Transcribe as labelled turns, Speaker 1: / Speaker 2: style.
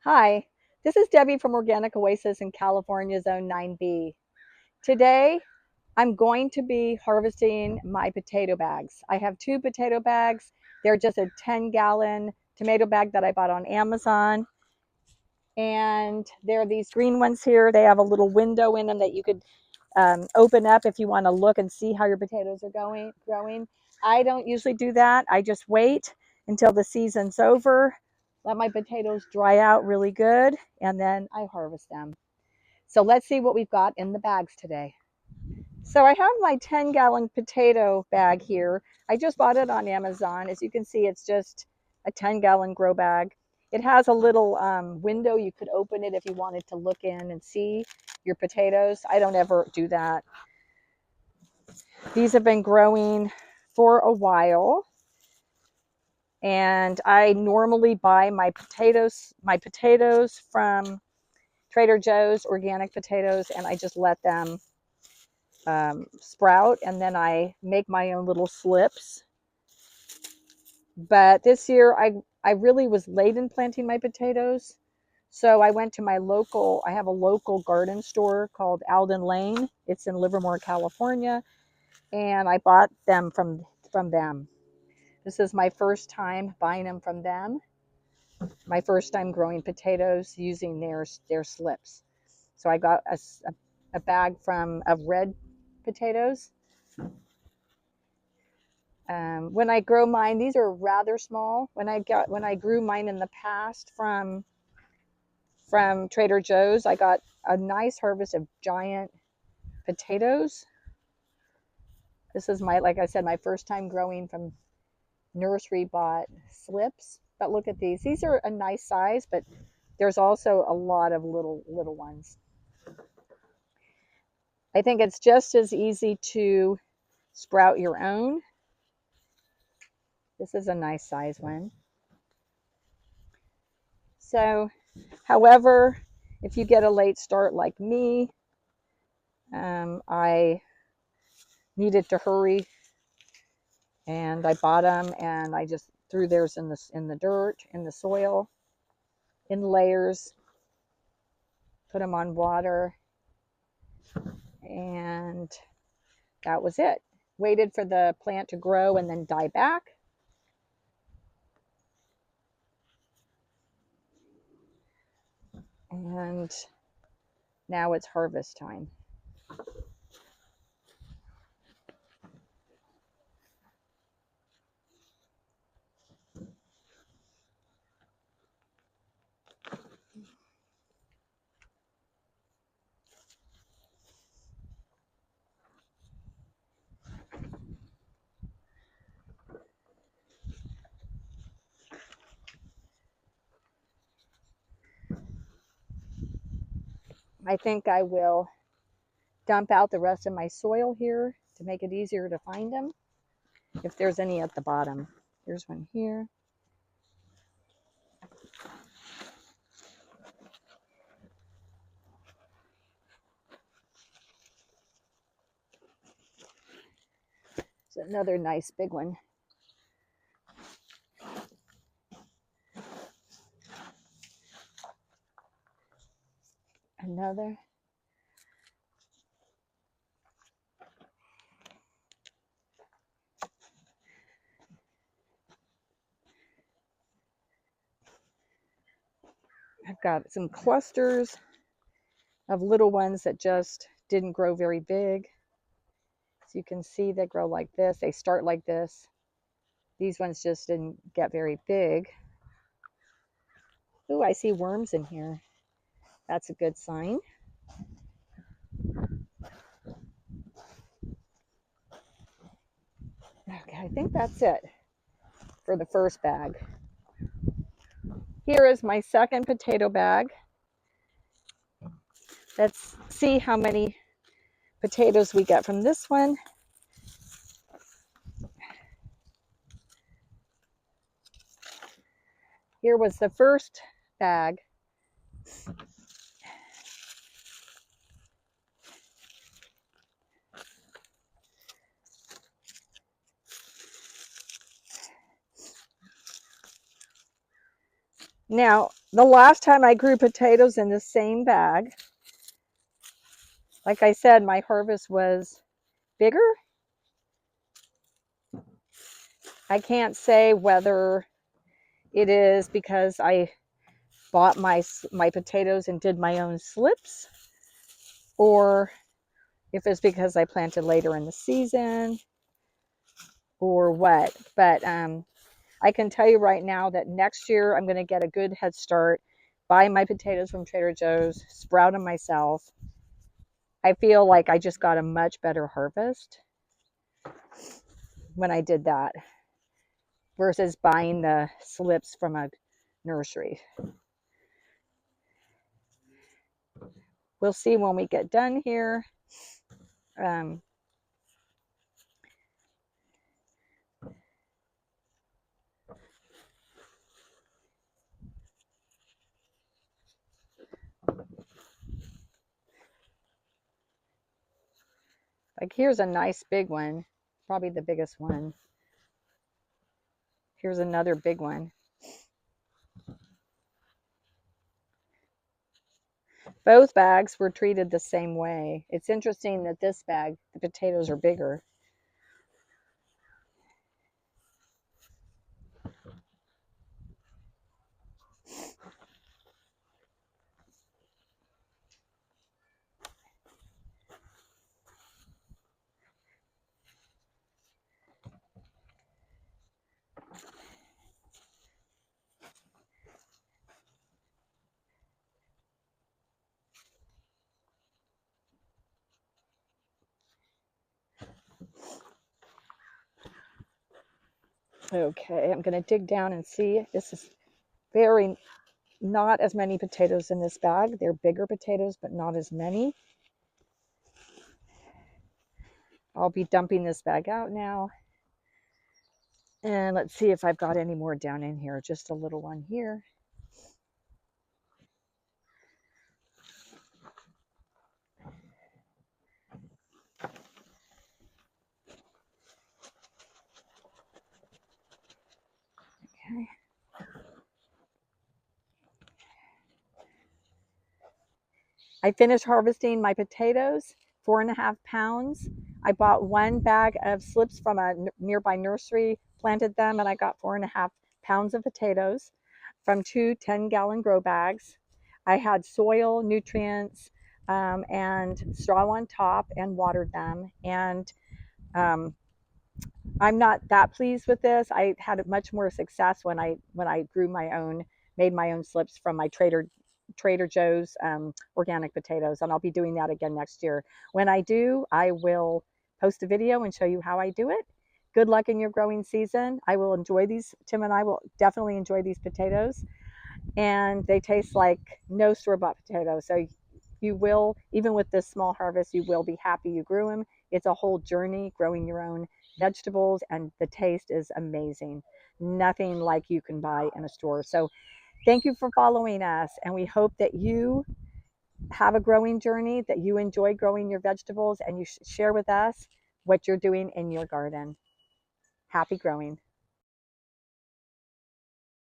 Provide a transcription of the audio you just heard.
Speaker 1: Hi, this is Debbie from Organic Oasis in California, Zone 9B. Today, I'm going to be harvesting my potato bags. I have two potato bags. They're just a 10-gallon tomato bag that I bought on Amazon. And there are these green ones here. They have a little window in them that you could open up if you want to look and see how your potatoes are growing. I don't usually do that. I just wait until the season's over, let my potatoes dry out really good, and then I harvest them. So let's see what we've got in the bags today. So I have my 10-gallon potato bag here. I just bought it on Amazon. As you can see, it's just a 10-gallon grow bag. It has a little window. You could open it if you wanted to look in and see your potatoes. I don't ever do that. These have been growing for a while. And I normally buy my potatoes from Trader Joe's, organic potatoes, and I just let them sprout, and then I make my own little slips. But this year I really was late in planting my potatoes. So I went to I have a local garden store called Alden Lane. It's in Livermore, California, and I bought them from them. This is my first time buying them from them. My first time growing potatoes using their slips. So I got a bag of red potatoes. When I grow mine, these are rather small. When I grew mine in the past from Trader Joe's, I got a nice harvest of giant potatoes. This is like I said, my first time growing from nursery bought slips. But look at these. These are a nice size, but there's also a lot of little ones. I think it's just as easy to sprout your own. This is a nice size one. So, however, if you get a late start like me, I needed to hurry, and I bought them, and I just threw theirs in the dirt, in the soil, in layers, put them on water, and that was it. Waited for the plant to grow and then die back. And now it's harvest time. I think I will dump out the rest of my soil here to make it easier to find them, if there's any at the bottom. There's one here. It's another nice big one. Another. I've got some clusters of little ones that just didn't grow very big. So you can see they grow like this. They start like this. These ones just didn't get very big. Ooh, I see worms in here. That's a good sign. Okay, I think that's it for the first bag. Here is my second potato bag. Let's see how many potatoes we get from this one. Here was the first bag. Now, the last time I grew potatoes in the same bag, like I said, my harvest was bigger. I can't say whether it is because I bought my potatoes and did my own slips, or if it's because I planted later in the season, or what. But I can tell you right now that next year I'm going to get a good head start, buy my potatoes from Trader Joe's, sprout them myself. I feel like I just got a much better harvest when I did that versus buying the slips from a nursery. We'll see when we get done here. Um, like here's a nice big one, probably the biggest one. Here's another big one. Both bags were treated the same way. It's interesting that this bag, the potatoes are bigger. Okay, I'm going to dig down and see. This is very, not as many potatoes in this bag. They're bigger potatoes, but not as many. I'll be dumping this bag out now. And let's see if I've got any more down in here. Just a little one here. Okay. I finished harvesting my potatoes, 4.5 pounds. I bought one bag of slips from a nearby nursery, planted them, and I got 4.5 pounds of potatoes from two 10-gallon grow bags. I had soil, nutrients, and straw on top and watered them. And um, I'm not that pleased with this. I had much more success when I grew my own, made my own slips from my Trader Joe's organic potatoes, and I'll be doing that again next year. When I do, I will post a video and show you how I do it. Good luck in your growing season. I will enjoy these. Tim and I will definitely enjoy these potatoes, and they taste like no store-bought potatoes. So you will, even with this small harvest, you will be happy you grew them. It's a whole journey growing your own vegetables, and the taste is amazing. Nothing like you can buy in a store. So thank you for following us, and we hope that you have a growing journey, that you enjoy growing your vegetables, and you share with us what you're doing in your garden. Happy growing.